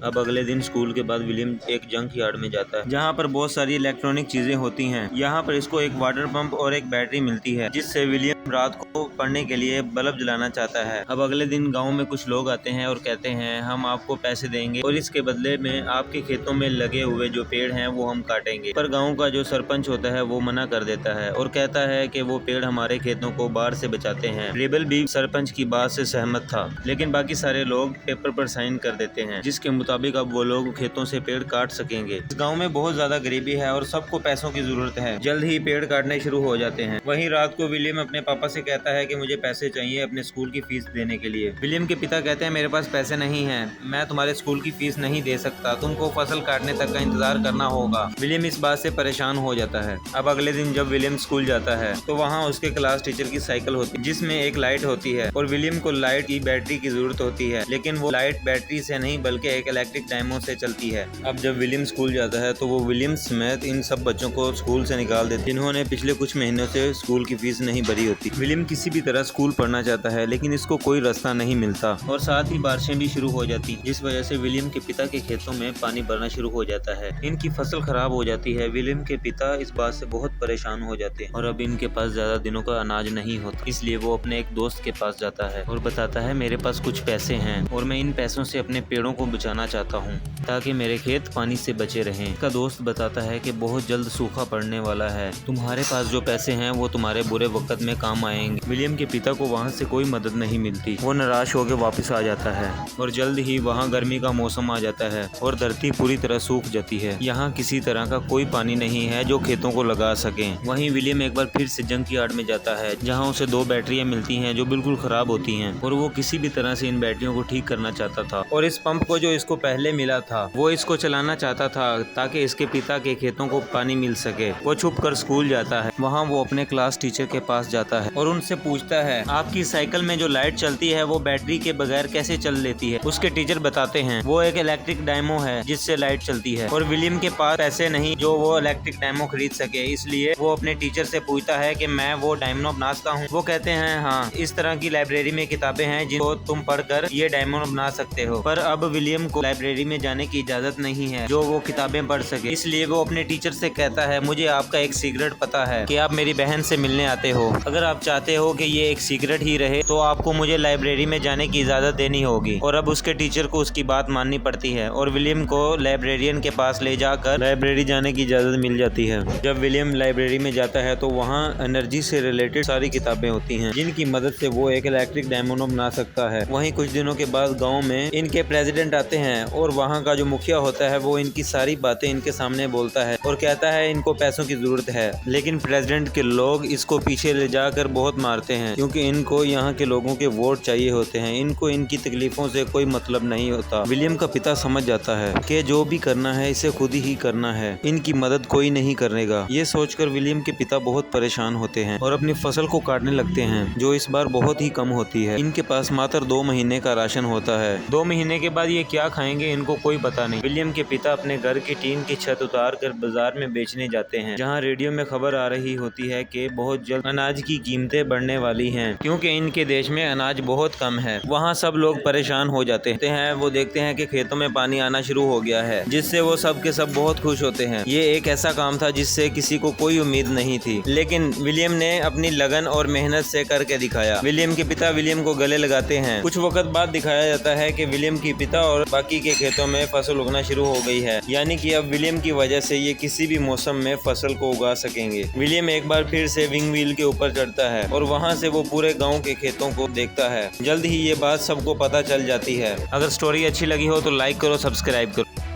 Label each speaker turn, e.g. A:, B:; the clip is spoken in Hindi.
A: अब अगले दिन स्कूल के बाद विलियम एक जंक यार्ड में जाता है जहाँ पर बहुत सारी इलेक्ट्रॉनिक चीजें होती हैं। यहाँ पर इसको एक वाटर पंप और एक बैटरी मिलती है जिससे विलियम रात को पढ़ने के लिए बल्ब जलाना चाहता है। अब अगले दिन गांव में कुछ लोग आते हैं और कहते हैं हम आपको पैसे देंगे और इसके बदले में आपके खेतों में लगे हुए जो पेड़ हैं वो हम काटेंगे। पर गाँव का जो सरपंच होता है वो मना कर देता है और कहता है कि वो पेड़ हमारे खेतों को बाढ़ से बचाते हैं। रेबल भी सरपंच की बात से सहमत था, लेकिन बाकी सारे लोग पेपर पर साइन कर देते हैं जिसके मुताबिक अब वो लोग खेतों से पेड़ काट सकेंगे। इस गांव में बहुत ज्यादा गरीबी है और सबको पैसों की जरूरत है। जल्द ही पेड़ काटने शुरू हो जाते हैं। वहीं रात को विलियम अपने पापा से कहता है कि मुझे पैसे चाहिए अपने स्कूल की फीस देने के लिए। विलियम के पिता कहते हैं मेरे पास पैसे नहीं है, मैं तुम्हारे स्कूल की फीस नहीं दे सकता, तुमको फसल काटने तक का इंतजार करना होगा। विलियम इस बात से परेशान हो जाता है। अब अगले दिन जब विलियम स्कूल जाता है तो वहाँ उसके क्लास टीचर की साइकिल होती है जिसमें एक लाइट होती है और विलियम को लाइट की बैटरी की जरूरत होती है, लेकिन वो लाइट बैटरी से नहीं बल्कि एक इलेक्ट्रिक डायमो से चलती है। अब जब विलियम स्कूल जाता है तो वो विलियम समेत इन सब बच्चों को स्कूल से निकाल देते जिन्होंने पिछले कुछ महीनों से स्कूल की फीस नहीं भरी होती। विलियम किसी भी तरह स्कूल पढ़ना चाहता है लेकिन इसको कोई रास्ता नहीं मिलता और साथ ही बारिशें भी शुरू हो जाती जिस वजह से विलियम के पिता के खेतों में पानी भरना शुरू हो जाता है। इनकी फसल खराब हो जाती है। विलियम के पिता इस बात से बहुत परेशान हो जाते हैं और अब इनके पास ज्यादा दिनों का अनाज नहीं होता, इसलिए वो अपने एक दोस्त के पास जाता है और बताता है मेरे पास कुछ पैसे हैं और मैं इन पैसों से अपने पेड़ों को बचाना चाहता हूँ ताकि मेरे खेत पानी से बचे रहें। इसका दोस्त बताता है कि बहुत जल्द सूखा पड़ने वाला है, तुम्हारे पास जो पैसे हैं वो तुम्हारे बुरे वक्त में काम आएंगे। विलियम के पिता को वहाँ से कोई मदद नहीं मिलती, वो निराश होकर वापस आ जाता है और जल्द ही वहाँ गर्मी का मौसम आ जाता है और धरती पूरी तरह सूख जाती है। यहाँ किसी तरह का कोई पानी नहीं है जो खेतों को लगा सके। वहीं विलियम एक बार फिर से जंक यार्ड में जाता है जहाँ उसे 2 बैटरियाँ मिलती हैं जो बिल्कुल खराब होती हैं और वो किसी भी तरह से इन बैटरियों को ठीक करना चाहता था और इस पंप को जो इसको पहले मिला था वो इसको चलाना चाहता था ताकि इसके पिता के खेतों को पानी मिल सके। वो छुप कर स्कूल जाता है। वहाँ वो अपने क्लास टीचर के पास जाता है और उनसे पूछता है आपकी साइकिल में जो लाइट चलती है वो बैटरी के बगैर कैसे चल लेती है। उसके टीचर बताते हैं वो एक इलेक्ट्रिक डायमो है जिससे लाइट चलती है और विलियम के पास पैसे नहीं जो वो इलेक्ट्रिक डायमो खरीद सके, इसलिए वो अपने टीचर से पूछता है कि मैं वो डायमो बना सकता हूँ। वो कहते हैं हाँ, इस तरह की लाइब्रेरी में किताबें हैं जिनको तुम पढ़कर ये डायमो बना सकते हो। पर अब विलियम को लाइब्रेरी में जाने की इजाजत नहीं है जो वो किताबें पढ़ सके, इसलिए वो अपने टीचर से कहता है मुझे आपका एक सीक्रेट पता है कि आप मेरी बहन से मिलने आते हो। अगर आप चाहते हो कि ये एक सीक्रेट ही रहे तो आपको मुझे लाइब्रेरी में जाने की इजाजत देनी होगी। और अब उसके टीचर को उसकी बात माननी पड़ती है और विलियम को लाइब्रेरियन के पास ले जाकर लाइब्रेरी जाने की इजाजत मिल जाती है। जब विलियम लाइब्रेरी में जाता है तो वहाँ एनर्जी से रिलेटेड सारी किताबें होती हैं जिनकी मदद से वो एक इलेक्ट्रिक डायमोनो बना सकता है। वहीं कुछ दिनों के बाद गांव में इनके प्रेसिडेंट आते हैं और वहाँ का जो मुखिया होता है वो इनकी सारी बातें इनके सामने बोलता है और कहता है इनको पैसों की जरूरत है, लेकिन प्रेसिडेंट के लोग इसको पीछे ले जाकर बहुत मारते हैं क्योंकि इनको यहाँ के लोगों के वोट चाहिए होते हैं। इनको इनकी तकलीफों से कोई मतलब नहीं होता। विलियम का पिता समझ जाता है कि जो भी करना है इसे खुद ही करना है, इनकी मदद कोई नहीं करेगा। ये सोचकर विलियम के पिता बहुत परेशान होते हैं और अपनी फसल को काटने लगते हैं जो इस बार बहुत ही कम होती है। इनके पास मात्र 2 महीने का राशन होता है। 2 महीने के बाद ये क्या खाएंगे इनको कोई पता नहीं। विलियम के पिता अपने घर की टीन की छत उतार कर बाजार में बेचने जाते हैं जहाँ रेडियो में खबर आ रही होती है कि बहुत जल्द अनाज की कीमतें बढ़ने वाली हैं क्योंकि इनके देश में अनाज बहुत कम है। वहाँ सब लोग परेशान हो जाते हैं। वो देखते हैं कि खेतों में पानी आना शुरू हो गया है जिससे वो सब के सब बहुत खुश होते हैं। ये एक ऐसा काम था जिससे किसी को कोई उम्मीद नहीं थी, लेकिन विलियम ने अपनी लगन और मेहनत से करके दिखाया। विलियम के पिता विलियम को गले लगाते हैं। कुछ वक्त बाद दिखाया जाता है कि विलियम के पिता और बाकी के खेतों में फसल उगना शुरू हो गई है, यानी कि अब विलियम की वजह से ये किसी भी मौसम में फसल को उगा सकेंगे। विलियम एक बार फिर से विंग व्हील के ऊपर चढ़ता है और वहाँ से वो पूरे गाँव के खेतों को देखता है। जल्द ही ये बात सबको पता चल जाती है। अगर स्टोरी अच्छी लगी हो तो लाइक करो, सब्सक्राइब करो।